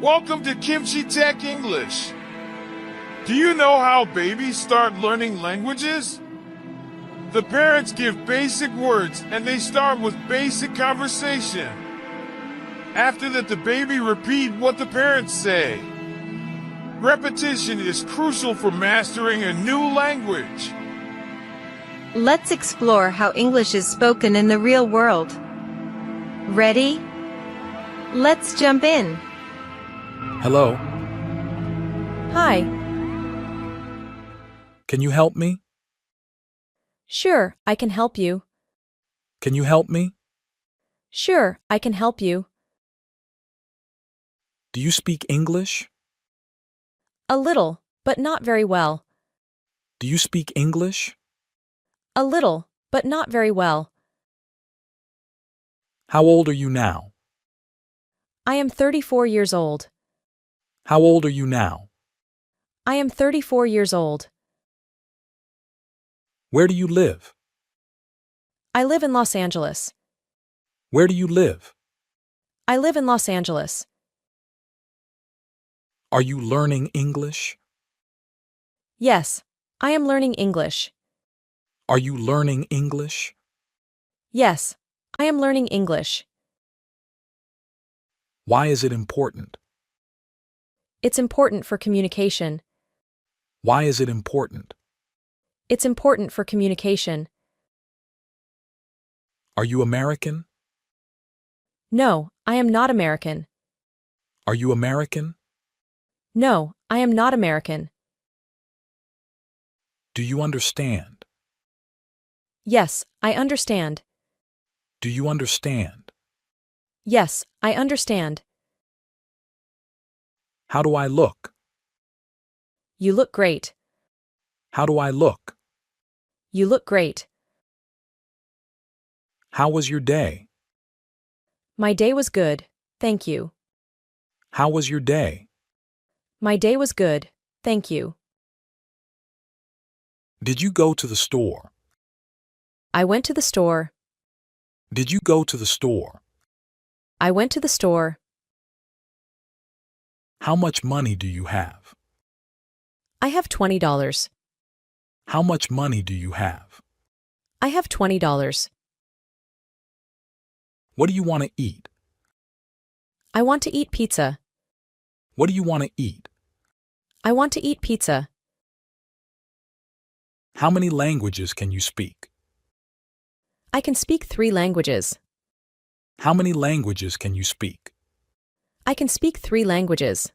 Welcome to KimchiTech English. Do you know how babies start learning languages? The parents give basic words and they start with basic conversation. After that, the baby repeats what the parents say. Repetition is crucial for mastering a new language. Let's explore how English is spoken in the real world. Ready? Let's jump in. Hello, Hi. can you help me? Sure, I can help you. Can you help me? Sure, I can help you. Do you speak English? A little, but not very well. Do you speak English? A little, but not very well. How old are you now? I am 34 years old. How old are you now? I am 34 years old. Where do you live? I live in Los Angeles. Where do you live? I live in Los Angeles. Are you learning English? Yes, I am learning English. Are you learning English? Yes, I am learning English. Why is it important? It's important for communication. Why is it important? It's important for communication. Are you American? No, I am not American. Are you American? No, I am not American. Do you understand? Yes, I understand. Do you understand? Yes, I understand. How do I look? You look great. How do I look? You look great. How was your day? My day was good, thank you. How was your day? My day was good, thank you. Did you go to the store? I went to the store. Did you go to the store? I went to the store. How much money do you have? I have $20. How much money do you have? I have $20. What do you want to eat? I want to eat pizza. What do you want to eat? I want to eat pizza. How many languages can you speak? I can speak 3 languages. How many languages can you speak? I can speak 3 languages.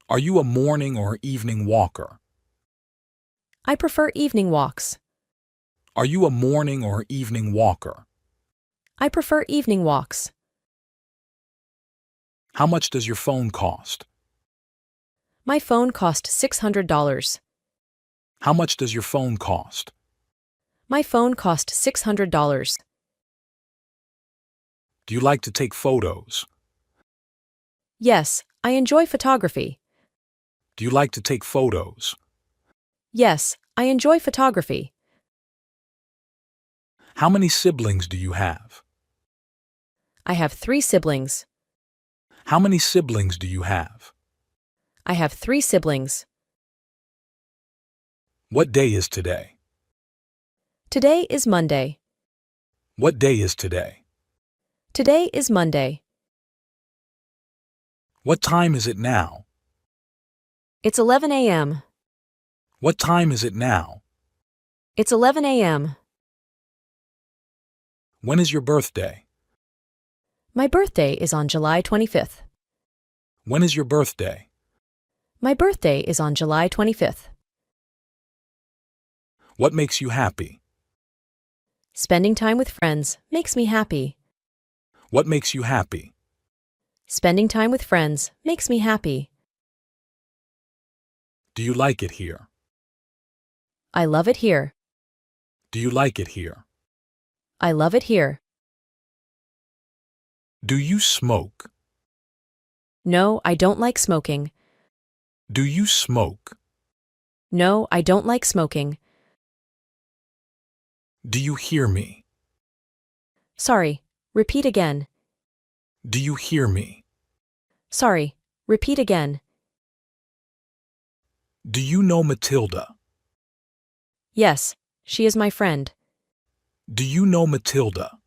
Are you a morning or evening walker? I prefer evening walks. Are you a morning or evening walker? I prefer evening walks. How much does your phone cost? My phone cost $600. How much does your phone cost? My phone cost $600. Do you like to take photos? Yes, I enjoy photography. Do you like to take photos? Yes, I enjoy photography. How many siblings do you have? I have 3 siblings. How many siblings do you have? I have 3 siblings. What day is today? Today is Monday. What day is today? Today is Monday. What time is it now? It's 11 a.m. What time is it now? It's 11 a.m. When is your birthday? My birthday is on July 25th. When is your birthday? My birthday is on July 25th. What makes you happy? Spending time with friends makes me happy. What makes you happy? Spending time with friends makes me happy. Do you like it here? I love it here. Do you like it here? I love it here. Do you smoke? No, I don't like smoking. Do you smoke? No, I don't like smoking. Do you hear me? Sorry, repeat again. Do you hear me? Sorry. Repeat again. Do you know Matilda? Yes, she is my friend. Do you know Matilda?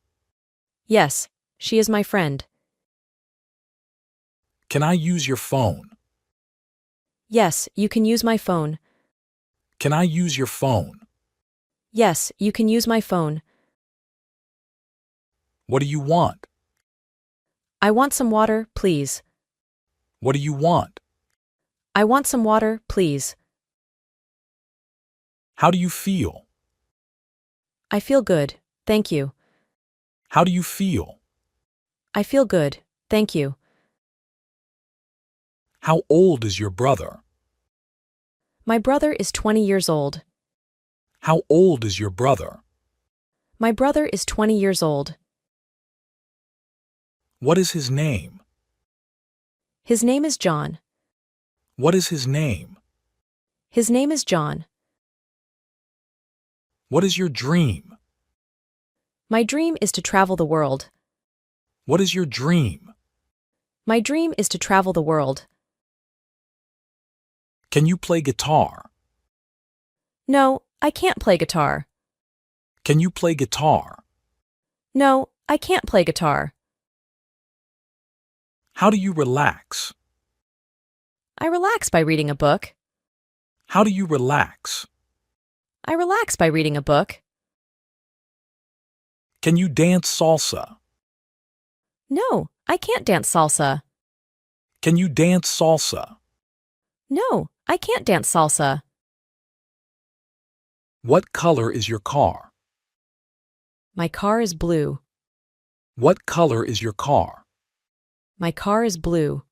Yes, she is my friend. Can I use your phone? Yes, you can use my phone. Can I use your phone? Yes, you can use my phone. What do you want? I want some water, please. What do you want? I want some water, please. How do you feel? I feel good, thank you. How do you feel? I feel good, thank you. How old is your brother? My brother is 20 years old. How old is your brother? My brother is 20 years old. What is his name? His name is John. What is his name? His name is John. What is your dream? My dream is to travel the world. What is your dream? My dream is to travel the world. Can you play guitar? No, I can't play guitar. Can you play guitar? No, I can't play guitar. How do you relax? I relax by reading a book. How do you relax? I relax by reading a book. Can you dance salsa? No, I can't dance salsa. Can you dance salsa? No, I can't dance salsa. What color is your car? My car is blue. What color is your car? My car is blue.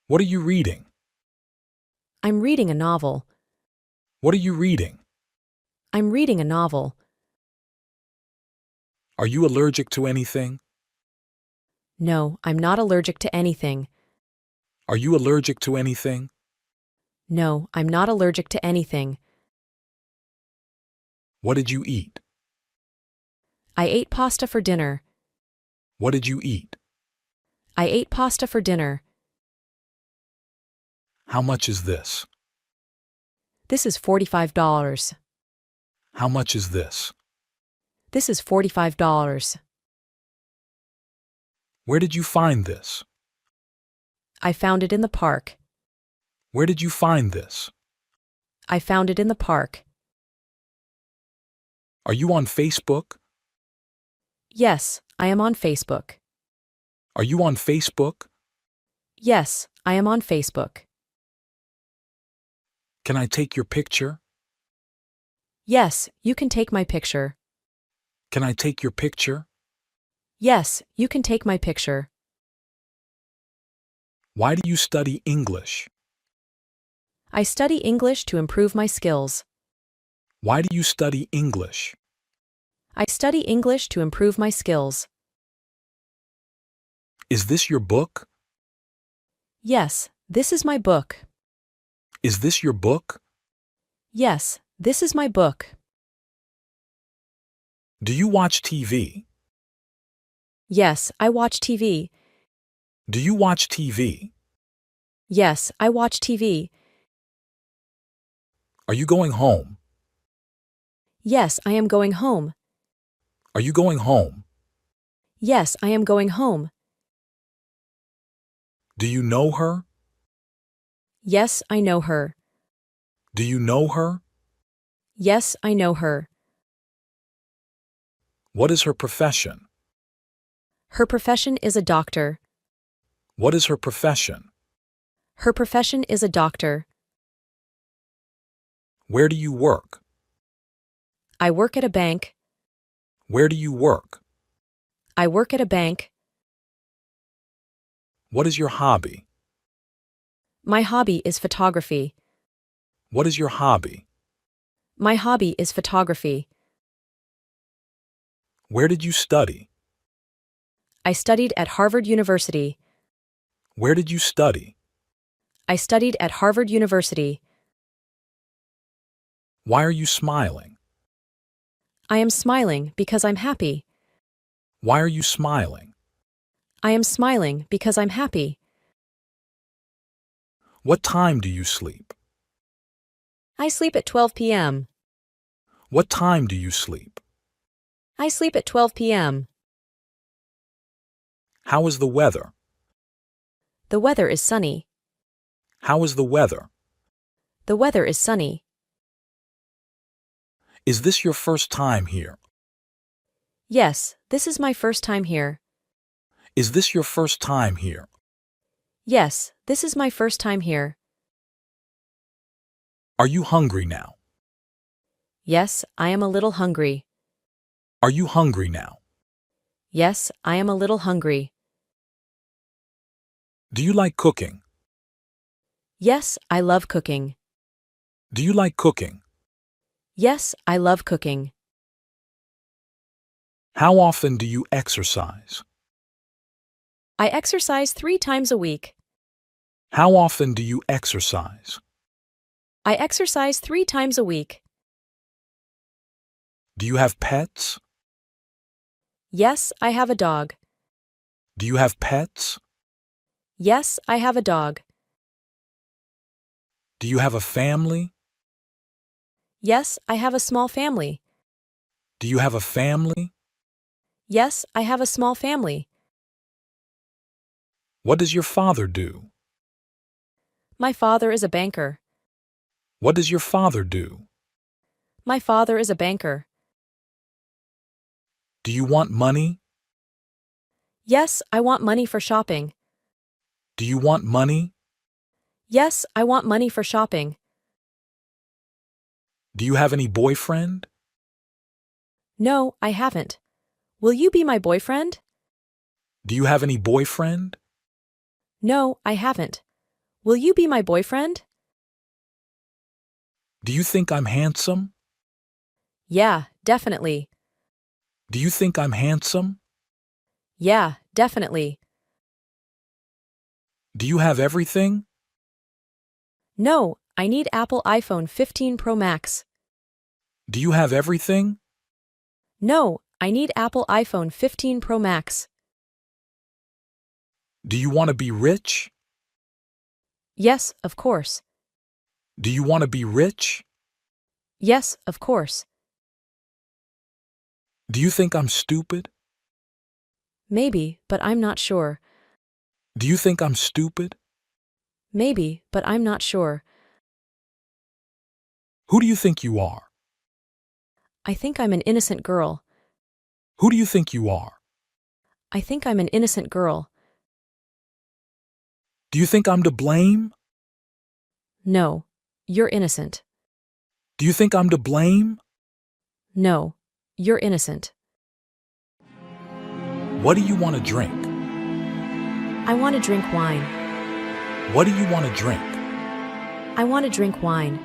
What are you reading? I'm reading a novel. What are you reading? I'm reading a novel. Are you allergic to anything? No, I'm not allergic to anything. Are you allergic to anything? No, I'm not allergic to anything. What did you eat? I ate pasta for dinner. What did you eat? I ate pasta for dinner. How much is this? This is $45. How much is this? This is $45. Where did you find this? I found it in the park. Where did you find this? I found it in the park. Are you on Facebook? Yes, I am on Facebook. Are you on Facebook? Yes, I am on Facebook. Can I take your picture? Yes, you can take my picture. Can I take your picture? Yes, you can take my picture. Why do you study English? I study English to improve my skills. Why do you study English? I study English to improve my skills. Is this your book? Yes, this is my book. Is this your book? Yes, this is my book. Do you watch TV? Yes, I watch TV. Do you watch TV? Yes, I watch TV. Are you going home? Yes, I am going home. Are you going home? Yes, I am going home. Do you know her? Yes, I know her. Do you know her? Yes, I know her. What is her profession? Her profession is a doctor. What is her profession? Her profession is a doctor. Where do you work? I work at a bank. Where do you work? I work at a bank. What is your hobby? My hobby is photography. What is your hobby? My hobby is photography. Where did you study? I studied at Harvard University. Where did you study? I studied at Harvard University. Why are you smiling? I am smiling because I'm happy. Why are you smiling? I am smiling because I'm happy. What time do you sleep? I sleep at 12 p.m. What time do you sleep? I sleep at 12 p.m. How is the weather? The weather is sunny. How is the weather? The weather is sunny. Is this your first time here? Yes, this is my first time here. Is this your first time here? Yes, this is my first time here. Are you hungry now? Yes, I am a little hungry. Are you hungry now? Yes, I am a little hungry. Do you like cooking? Yes, I love cooking. Do you like cooking? Yes, I love cooking. How often do you exercise? I exercise 3 times a week. How often do you exercise? I exercise 3 times a week. Do you have pets? Yes, I have a dog. Do you have pets? Yes, I have a dog. Do you have a family? Yes, I have a small family. Do you have a family? Yes, I have a small family. What does your father do? My father is a banker. What does your father do? My father is a banker. Do you want money? Yes, I want money for shopping. Do you want money? Yes, I want money for shopping. Do you have any boyfriend? No, I haven't. Will you be my boyfriend? Do you have any boyfriend? No, I haven't. Will you be my boyfriend? Do you think I'm handsome? Yeah, definitely. Do you think I'm handsome? Yeah, definitely. Do you have everything? No, I need Apple iPhone 15 Pro Max. Do you have everything? No, I need Apple iPhone 15 Pro Max. Do you want to be rich? Yes, of course. Do you want to be rich? Yes, of course. Do you think I'm stupid? Maybe, but I'm not sure. Do you think I'm stupid? Maybe, but I'm not sure. Who do you think you are? I think I'm an innocent girl. Who do you think you are? I think I'm an innocent girl. Do you think I'm to blame? No, you're innocent. Do you think I'm to blame? No, you're innocent. What do you want to drink? I want to drink wine. What do you want to drink? I want to drink wine.